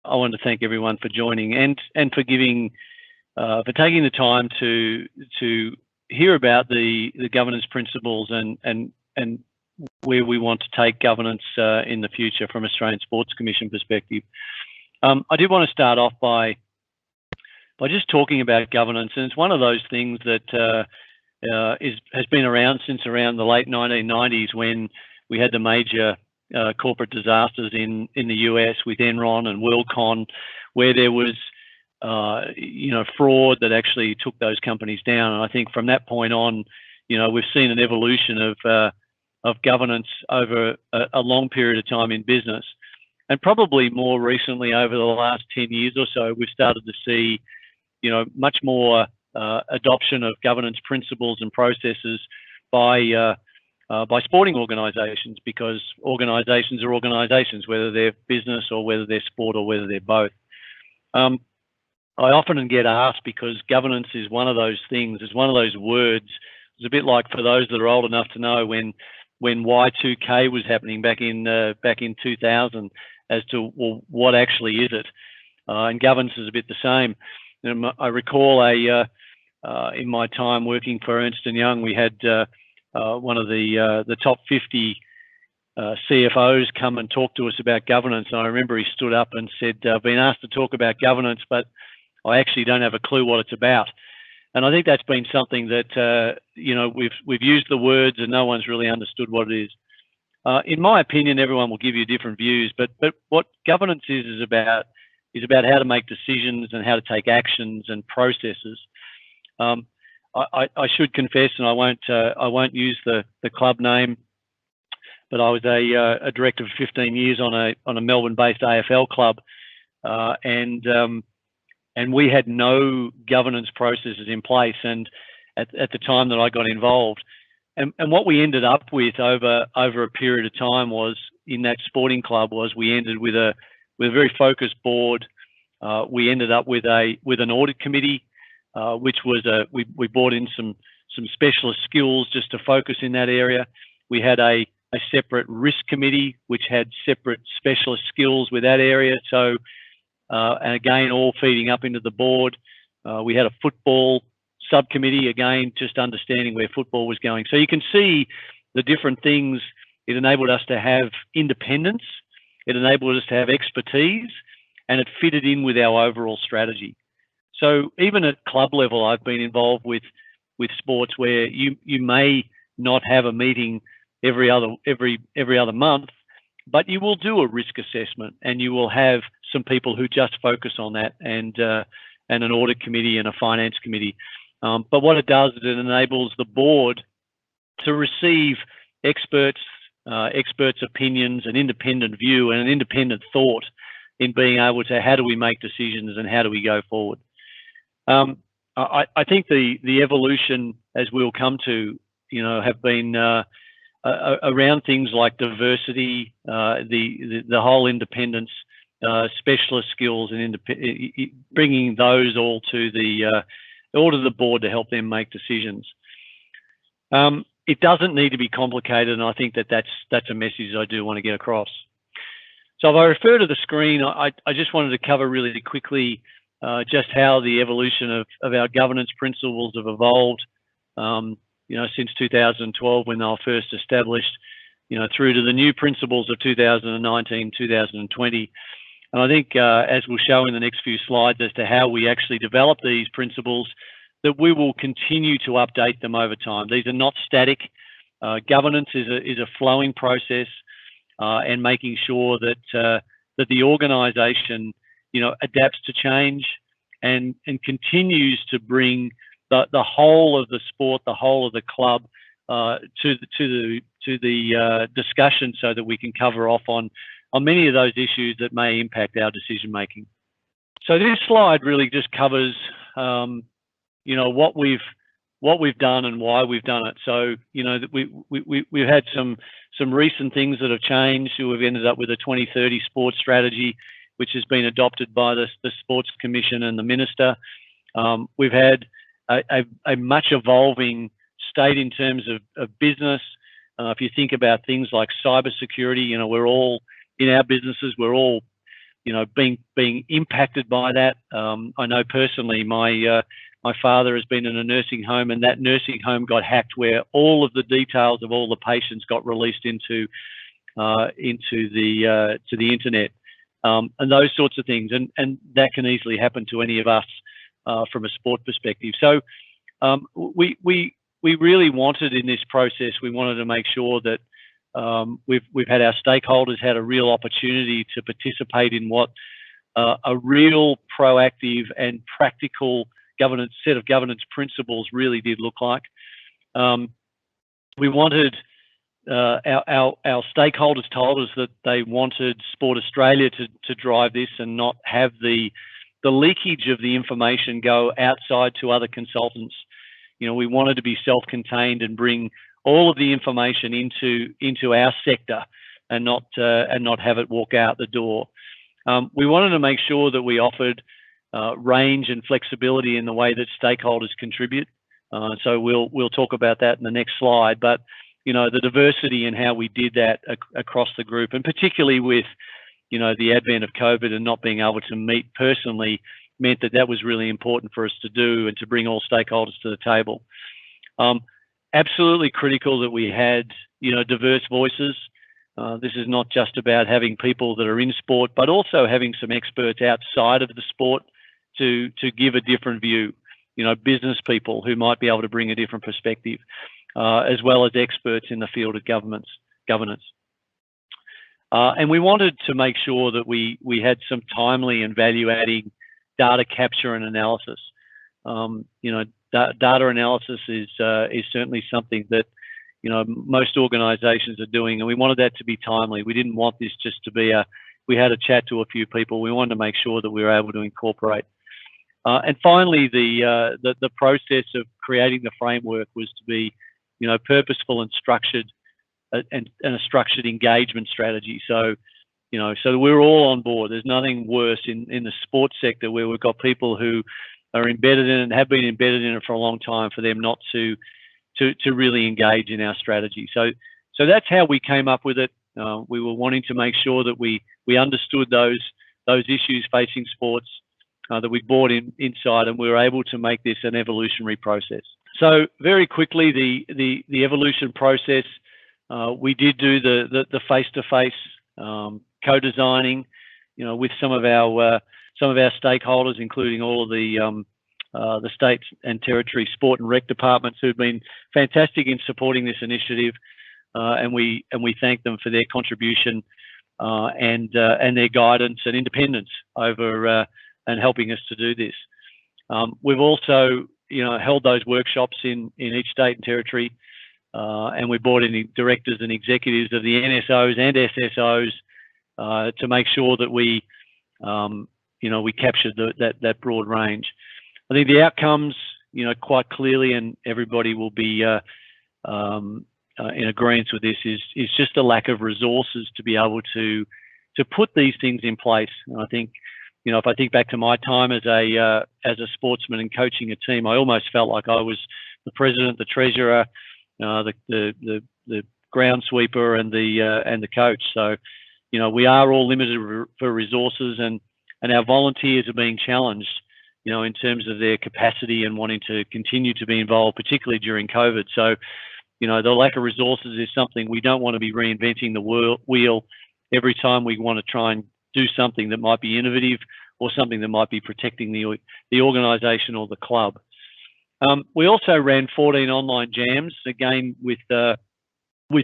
I want to thank everyone for joining and for giving for taking the time to hear about the governance principles and where we want to take governance in the future from Australian Sports Commission perspective. I did want to start off by just talking about governance, and it's one of those things that has been around since around the late 1990s, when we had the major corporate disasters in the US with Enron and WorldCon, where there was fraud that actually took those companies down. And I think from that point on, we've seen an evolution of governance over a long period of time in business. And probably more recently, over the last 10 years or so, we've started to see, much more adoption of governance principles and processes by sporting organisations, because organisations are organisations, whether they're business or whether they're sport or whether they're both. I often get asked, because governance is one of those things, it's one of those words. It's a bit like, for those that are old enough to know, when Y2K was happening back in 2000, as to, well, what actually is it? And governance is a bit the same. I recall in my time working for Ernst & Young, we had one of the top 50 CFOs come and talk to us about governance. And I remember he stood up and said, "I've been asked to talk about governance, but I actually don't have a clue what it's about." And I think that's been something that we've used the words and no one's really understood what it is. In my opinion, everyone will give you different views, but what governance is about how to make decisions and how to take actions and processes. I should confess, and I won't use the club name, but I was a director for 15 years on a Melbourne-based AFL club, and we had no governance processes in place. And at the time that I got involved, and what we ended up with over a period of time was, in that sporting club, was we ended with a very focused board. We ended up with an audit committee, which was we brought in some specialist skills just to focus in that area. We had a separate risk committee, which had separate specialist skills with that area. So, and again, all feeding up into the board. We had a football subcommittee, again, just understanding where football was going. So you can see the different things. It enabled us to have independence. It enabled us to have expertise, and it fitted in with our overall strategy. So even at club level, I've been involved with sports where you may not have a meeting every other month, but you will do a risk assessment, and you will have some people who just focus on that, and an audit committee and a finance committee. But what it does is it enables the board to receive experts' opinions, an independent view, and an independent thought in being able to, how do we make decisions and how do we go forward? I think the evolution, as we'll come to, have been around things like diversity, the whole independence, specialist skills, and bringing those all to the board to help them make decisions. It doesn't need to be complicated, and I think that's a message I do want to get across. So if I refer to the screen, I just wanted to cover really quickly just how the evolution of our governance principles have evolved, since 2012, when they were first established, through to the new principles of 2019, 2020. And I think, as we'll show in the next few slides, as to how we actually develop these principles, that we will continue to update them over time. These are not static. Governance is a flowing process, and making sure that the organisation, adapts to change and continues to bring the whole of the sport, the whole of the club, to the discussion, so that we can cover off on many of those issues that may impact our decision making. So this slide really just covers, what we've done and why we've done it. So we've had some recent things that have changed. We've ended up with a 2030 sports strategy, which has been adopted by the Sports Commission and the Minister. We've had a much evolving state in terms of business. If you think about things like cybersecurity, we're all in our businesses, we're all being impacted by that. I know personally, my father has been in a nursing home, and that nursing home got hacked, where all of the details of all the patients got released into the internet, and those sorts of things, and that can easily happen to any of us from a sport perspective. So we really wanted in this process, we wanted to make sure that we've had our stakeholders had a real opportunity to participate in what a real proactive and practical set of governance principles really did look like. We wanted our stakeholders told us that they wanted Sport Australia to drive this and not have the leakage of the information go outside to other consultants. We wanted to be self-contained and bring all of the information into our sector and not have it walk out the door. We wanted to make sure that we offered range and flexibility in the way that stakeholders contribute. So we'll talk about that in the next slide. But the diversity in how we did that across the group, and particularly with the advent of COVID and not being able to meet personally, meant that was really important for us to do and to bring all stakeholders to the table. Absolutely critical that we had diverse voices. This is not just about having people that are in sport, but also having some experts outside of the sport to give a different view. Business people who might be able to bring a different perspective, as well as experts in the field of governance. And we wanted to make sure that we had some timely and value-adding data capture and analysis. Data analysis is certainly something that most organisations are doing, and we wanted that to be timely. We didn't want this just to be we had a chat to a few people. We wanted to make sure that we were able to incorporate. And finally, the process of creating the framework was to be purposeful and structured, and a structured engagement strategy. So so we're all on board. There's nothing worse in the sports sector where we've got people who are embedded in it and have been embedded in it for a long time, for them not to really engage in our strategy. So that's how we came up with it. We were wanting to make sure that we understood those issues facing sports, that we brought inside, and we were able to make this an evolutionary process. So very quickly, the evolution process, we did do the face-to-face co-designing, with some of our stakeholders, including all of the states and territory sport and rec departments, who've been fantastic in supporting this initiative, and we thank them for their contribution and their guidance and independence over and helping us to do this. We've also held those workshops in each state and territory, and we brought in directors and executives of the NSOs and SSOs to make sure that we captured that broad range. I think the outcomes, quite clearly, and everybody will be in agreement with this, is just a lack of resources to be able to put these things in place. And I think, if I think back to my time as a sportsman and coaching a team, I almost felt like I was the president, the treasurer, the ground sweeper, and the coach. So, we are all limited for resources, and our volunteers are being challenged, in terms of their capacity and wanting to continue to be involved, particularly during COVID. So, the lack of resources is something we don't want to be reinventing the wheel every time we want to try and do something that might be innovative or something that might be protecting the organisation or the club. We also ran 14 online jams, again with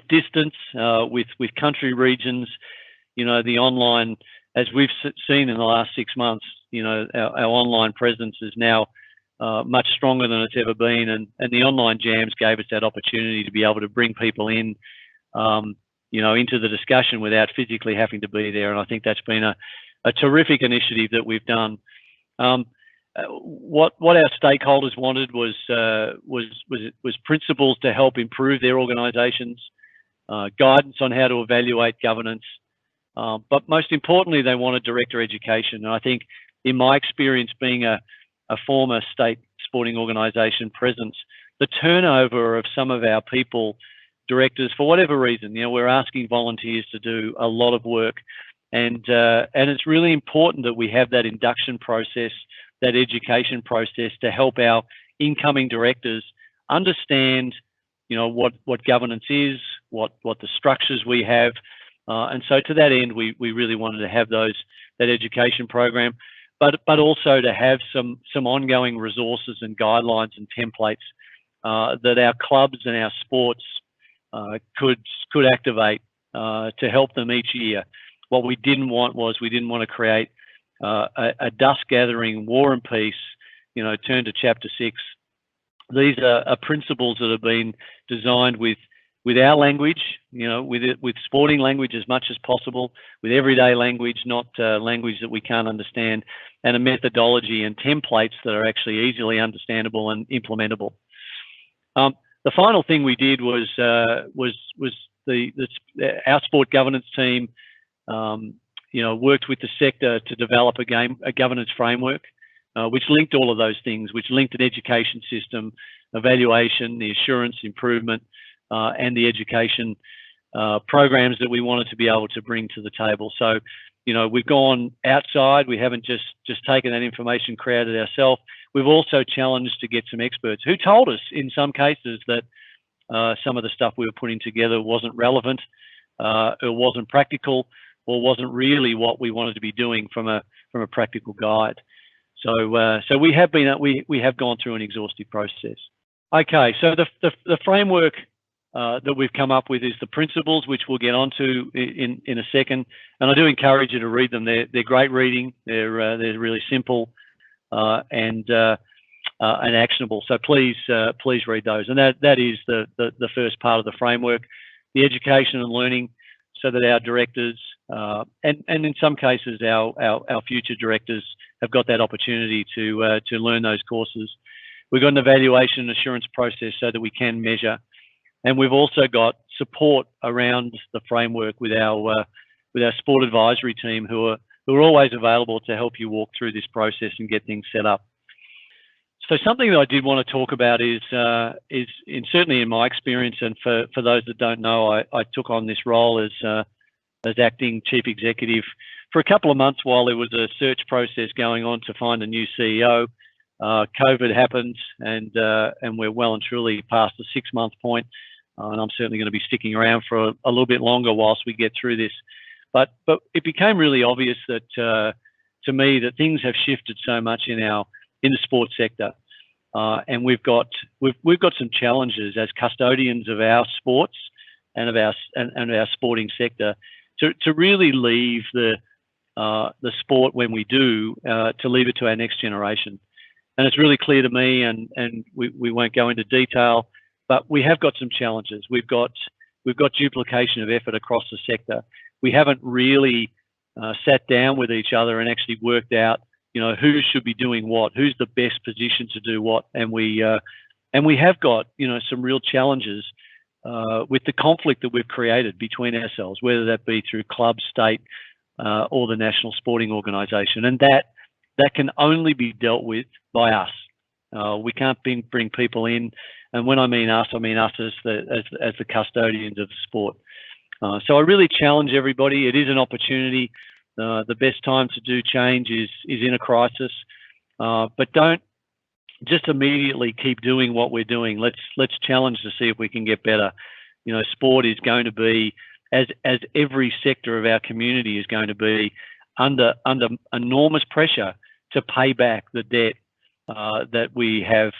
distance, with country regions. The online, as we've seen in the last 6 months, our online presence is now much stronger than it's ever been, and the online jams gave us that opportunity to be able to bring people in, into the discussion without physically having to be there. And I think that's been a terrific initiative that we've done. What our stakeholders wanted was principles to help improve their organisations, guidance on how to evaluate governance, but most importantly, they wanted director education. And I think, in my experience, being a former state sporting organisation presence, the turnover of some of our people, directors, for whatever reason, we're asking volunteers to do a lot of work, and it's really important that we have that induction process, that education process, to help our incoming directors understand, what governance is, what the structures we have, and so to that end, we really wanted to have that education program, but also to have some ongoing resources and guidelines and templates that our clubs and our sports could activate to help them each year. What we didn't want to create a dust gathering War and Peace, turn to chapter 6. These are principles that have been designed with our language, with sporting language as much as possible, with everyday language, not language that we can't understand, and a methodology and templates that are actually easily understandable and implementable. The final thing we did was our sport governance team, worked with the sector to develop a governance framework, which linked all of those things, which linked an education system, evaluation, the assurance, improvement, and the education programs that we wanted to be able to bring to the table. So, we've gone outside. We haven't just taken that information, created it ourselves. We've also challenged to get some experts who told us in some cases that some of the stuff we were putting together wasn't relevant, or wasn't practical, or wasn't really what we wanted to be doing from a practical guide. So we have gone through an exhaustive process. Okay, so the framework that we've come up with is the principles, which we'll get onto in a second. And I do encourage you to read them. They're great reading. They're really simple and actionable. So please read those. And that is the first part of the framework, the education and learning, so that our directors and in some cases our future directors have got that opportunity to learn those courses. We've got an evaluation and assurance process so that we can measure, and we've also got support around the framework with our sport advisory team who are always available to help you walk through this process and get things set up. So something that I did want to talk about is certainly in my experience, and for those that don't know, I took on this role as acting chief executive for a couple of months while there was a search process going on to find a new CEO. COVID happened, and we're well and truly past the 6-month point, and I'm certainly going to be sticking around for a little bit longer whilst we get through this. But it became really obvious that to me that things have shifted so much in the sports sector, and we've got some challenges as custodians of our sports and of our sporting sector to really leave the sport when we do, to leave it to our next generation. And it's really clear to me, and we won't go into detail, but we have got some challenges. We've got duplication of effort across the sector. We haven't really sat down with each other and actually worked out, who should be doing what, who's the best position to do what, and we have got, some real challenges with the conflict that we've created between ourselves, whether that be through club, state, or the national sporting organisation, and that can only be dealt with by us. We can't bring people in, and when I mean us as the custodians of the sport. So I really challenge everybody. It is an opportunity. The best time to do change is in a crisis, but don't just immediately keep doing what we're doing. Let's challenge to see if we can get better. Sport is going to be, as every sector of our community is going to be, under enormous pressure to pay back the debt that we have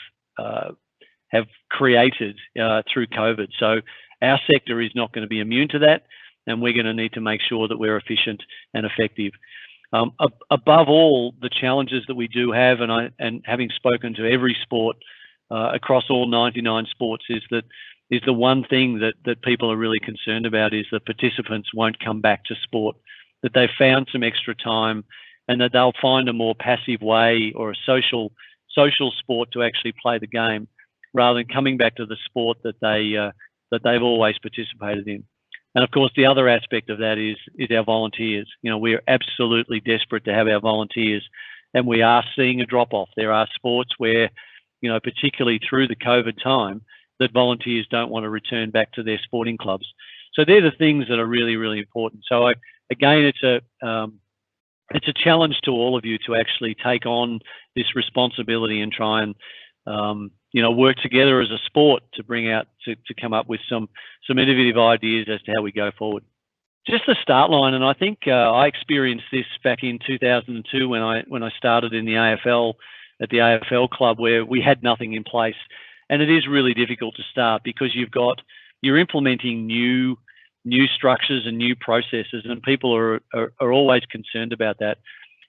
created through COVID. So our sector is not going to be immune to that, and we're going to need to make sure that we're efficient and effective. Above all, the challenges that we do have, and having spoken to every sport across all 99 sports, is the one thing that people are really concerned about is that participants won't come back to sport, that they've found some extra time, and that they'll find a more passive way or a social sport to actually play the game, rather than coming back to the sport that they've always participated in. And of course, the other aspect of that is our volunteers. We're absolutely desperate to have our volunteers, and we are seeing a drop-off. There are sports where, particularly through the COVID time, that volunteers don't want to return back to their sporting clubs. So they're the things that are really, really important. So again, it's a challenge to all of you to actually take on this responsibility and try and work together as a sport to bring out to come up with some innovative ideas as to how we go forward. Just the start line, and I think I experienced this back in 2002 when I started in the AFL at the AFL club, where we had nothing in place, and it is really difficult to start because you're implementing new structures and new processes, and people are always concerned about that.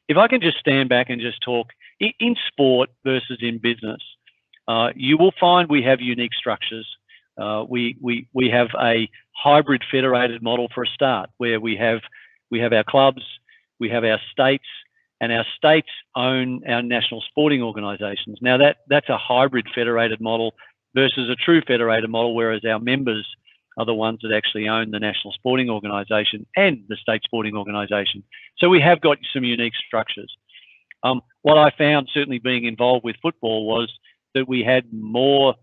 If I can just stand back and just talk in sport versus in business, you will find we have unique structures. We have a hybrid federated model for a start, where we have our clubs, we have our states, and our states own our national sporting organisations. Now that's a hybrid federated model versus a true federated model, whereas our members are the ones that actually own the national sporting organisation and the state sporting organisation. So we have got some unique structures. What I found, certainly being involved with football, was that we had more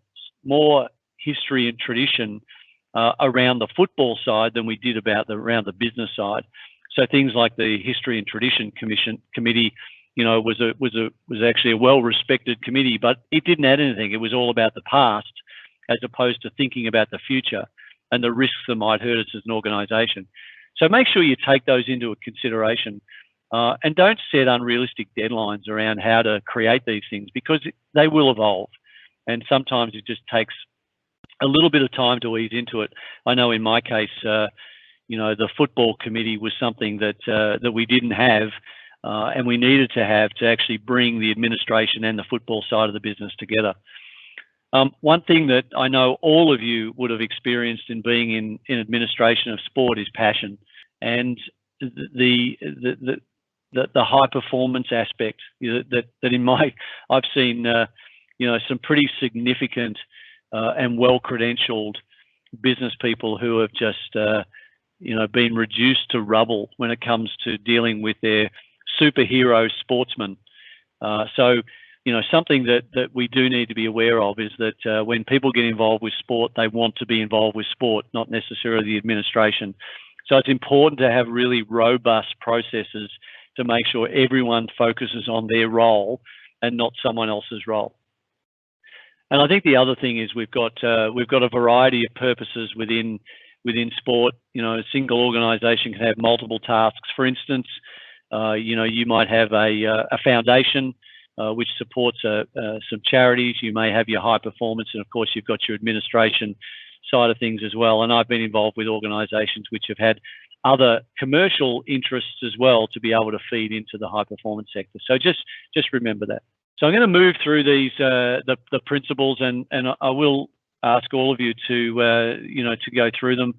history and tradition around the football side than we did around the business side. So things like the History and Tradition Committee, was actually a well-respected committee, but it didn't add anything. It was all about the past, as opposed to thinking about the future and the risks that might hurt us as an organisation. So make sure you take those into consideration, and don't set unrealistic deadlines around how to create these things, because they will evolve, and sometimes it just takes a little bit of time to ease into it. I know in my case, the football committee was something that we didn't have, and we needed to have to actually bring the administration and the football side of the business together. One thing that I know all of you would have experienced in being in administration of sport is passion, and the high performance aspect that I've seen some pretty significant and well credentialed business people who have just been reduced to rubble when it comes to dealing with their superhero sportsmen. Something that we do need to be aware of is that when people get involved with sport, they want to be involved with sport, not necessarily the administration. So it's important to have really robust processes to make sure everyone focuses on their role and not someone else's role. And I think the other thing is we've got a variety of purposes within sport. A single organisation can have multiple tasks. For instance, you might have a foundation which supports some charities. You may have your high performance, and of course you've got your administration side of things as well. And I've been involved with organisations which have had other commercial interests as well to be able to feed into the high performance sector. So just remember that. So I'm going to move through these the principles, and I will ask all of you to go through them.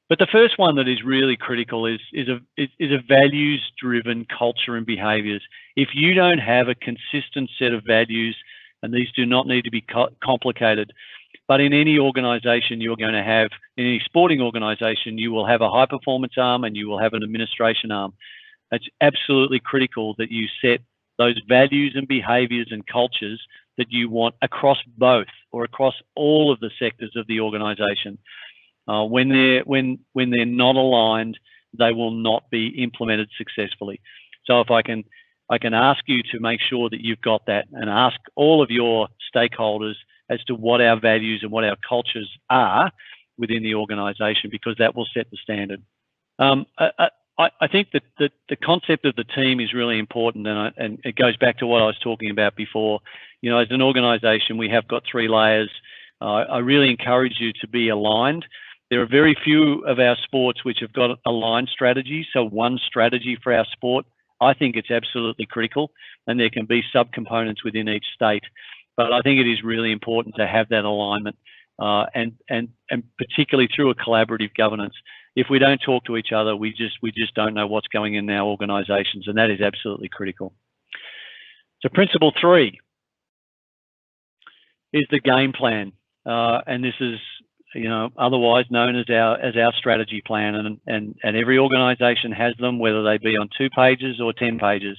But the first one that is really critical is a values-driven culture and behaviours. If you don't have a consistent set of values, and these do not need to be complicated, but in any organisation you're going to have, in any sporting organisation, you will have a high-performance arm and you will have an administration arm. It's absolutely critical that you set those values and behaviours and cultures that you want across both, or across all of the sectors of the organisation. When they're not aligned, they will not be implemented successfully. So if I can ask you to make sure that you've got that, and ask all of your stakeholders as to what our values and what our cultures are within the organisation, because that will set the standard. I think that the concept of the team is really important, and it goes back to what I was talking about before. As an organisation, we have got 3 layers. I really encourage you to be aligned. There are very few of our sports which have got aligned strategies, so one strategy for our sport. I think it's absolutely critical, and there can be subcomponents within each state. But I think it is really important to have that alignment, and particularly through a collaborative governance. If we don't talk to each other, we just don't know what's going in our organisations, and that is absolutely critical. So principle 3 is the game plan, and this is otherwise known as our strategy plan, and every organisation has them, whether they be on 2 pages or 10 pages.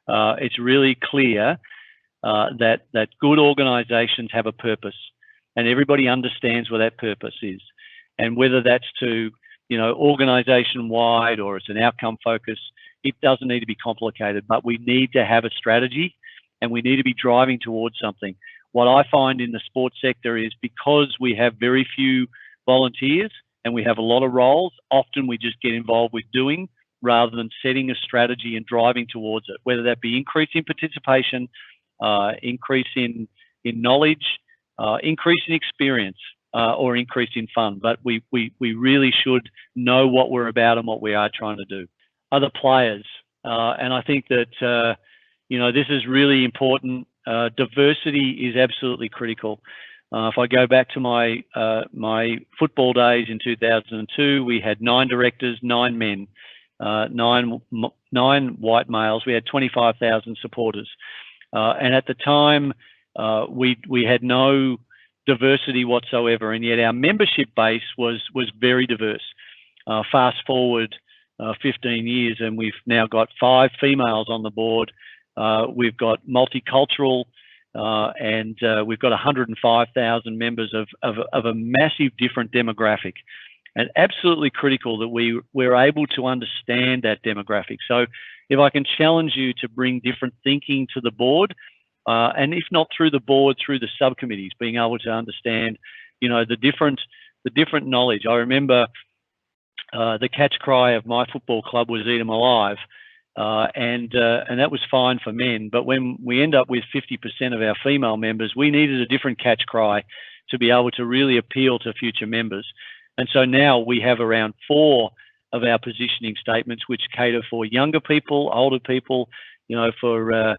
It's really clear that good organisations have a purpose, and everybody understands what that purpose is, and whether that's to organisation-wide or it's an outcome focus. It doesn't need to be complicated, but we need to have a strategy and we need to be driving towards something. What I find in the sports sector is because we have very few volunteers and we have a lot of roles, often we just get involved with doing rather than setting a strategy and driving towards it, whether that be increase in participation, increase in knowledge, increase in experience, or increase in fun. But we really should know what we're about and what we are trying to do. Other players, and I think that this is really important. Diversity is absolutely critical. If I go back to my football days in 2002, we had 9 directors, 9 men, 9 white males. We had 25,000 supporters, and at the time we had no diversity whatsoever, and yet our membership base was very diverse. Fast forward 15 years, and we've now got 5 females on the board. We've got multicultural, and we've got 105,000 members of a massive different demographic, and absolutely critical that we're able to understand that demographic. So if I can challenge you to bring different thinking to the board, and if not through the board, through the subcommittees, being able to understand, the different knowledge. I remember the catch cry of my football club was "Eat 'em alive," and that was fine for men. But when we end up with 50% of our female members, we needed a different catch cry to be able to really appeal to future members. And so now we have around 4 of our positioning statements which cater for younger people, older people, for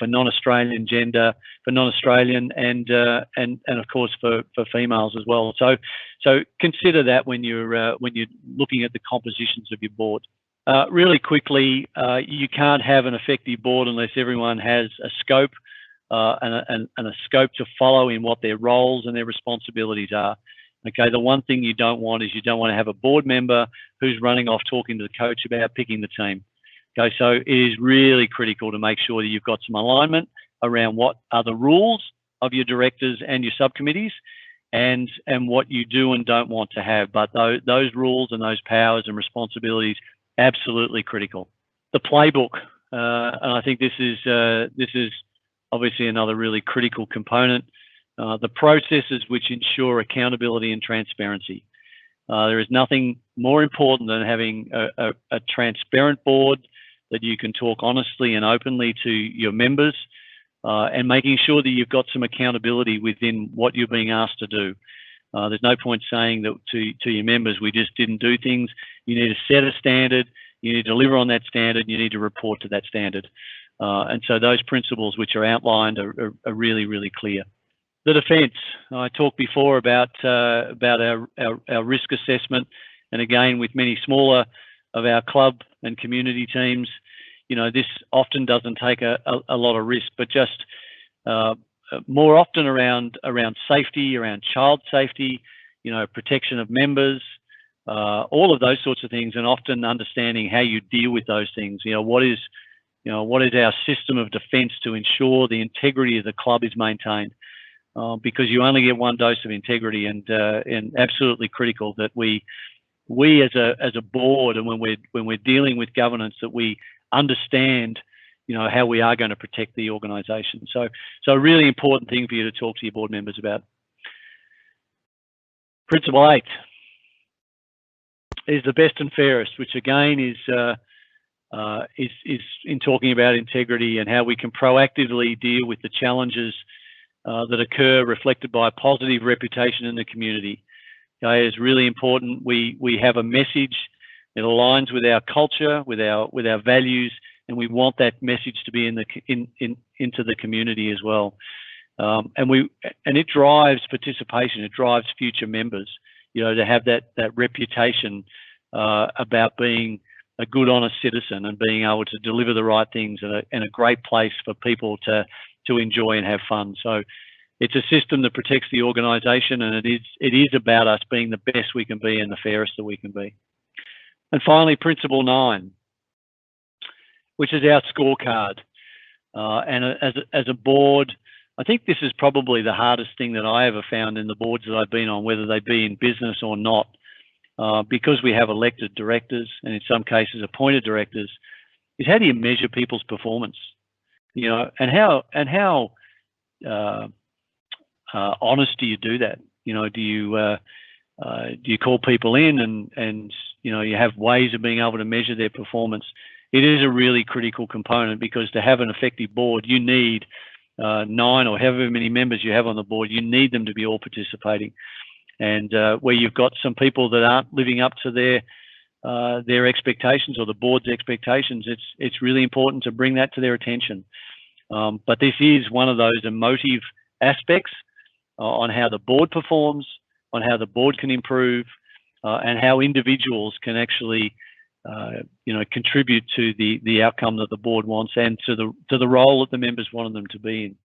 non-Australian gender, for non-Australian, and of course for females as well. So consider that when you're looking at the compositions of your board. Really quickly, you can't have an effective board unless everyone has a scope and a scope to follow in what their roles and their responsibilities are. Okay, the one thing you don't want is you don't want to have a board member who's running off talking to the coach about picking the team. Okay, so it is really critical to make sure that you've got some alignment around what are the rules of your directors and your subcommittees, and what you do and don't want to have. But those rules and those powers and responsibilities, absolutely critical. The playbook, and I think this is obviously another really critical component. The processes which ensure accountability and transparency. There is nothing more important than having a transparent board that you can talk honestly and openly to your members, and making sure that you've got some accountability within what you're being asked to do. There's no point saying that to your members, we just didn't do things. You need to set a standard, you need to deliver on that standard, you need to report to that standard. And so those principles which are outlined are really, really clear. The defence, I talked before about our risk assessment, and again, with many smaller of our club and community teams, this often doesn't take a lot of risk, but just more often around safety, around child safety, protection of members, all of those sorts of things, and often understanding how you deal with those things. What is our system of defence to ensure the integrity of the club is maintained? Because you only get one dose of integrity, and absolutely critical that we as a board, and when we're dealing with governance, that we understand how we are going to protect the organisation. So a really important thing for you to talk to your board members about. Principle 8 is the best and fairest, which again is in talking about integrity and how we can proactively deal with the challenges that occur, reflected by a positive reputation in the community. Okay, it's really important. We have a message that aligns with our culture, with our values, and we want that message to be into the community as well. And it drives participation. It drives future members. To have that reputation about being a good, honest citizen and being able to deliver the right things and a great place for people to enjoy and have fun. So it's a system that protects the organisation, and it is about us being the best we can be and the fairest that we can be. And finally, principle 9, which is our scorecard. And as a board, I think this is probably the hardest thing that I ever found in the boards that I've been on, whether they be in business or not, because we have elected directors and in some cases appointed directors, is how do you measure people's performance? You know, and how honest do you do that? You know, do you call people in and you know, you have ways of being able to measure their performance? It is a really critical component, because to have an effective board, you need 9 or however many members you have on the board. You need them to be all participating. And where you've got some people that aren't living up to their expectations or the board's expectations, it's really important to bring that to their attention. But this is one of those emotive aspects on how the board performs, on how the board can improve, and how individuals can actually, you know, contribute to the outcome that the board wants and to the role that the members wanted them to be in.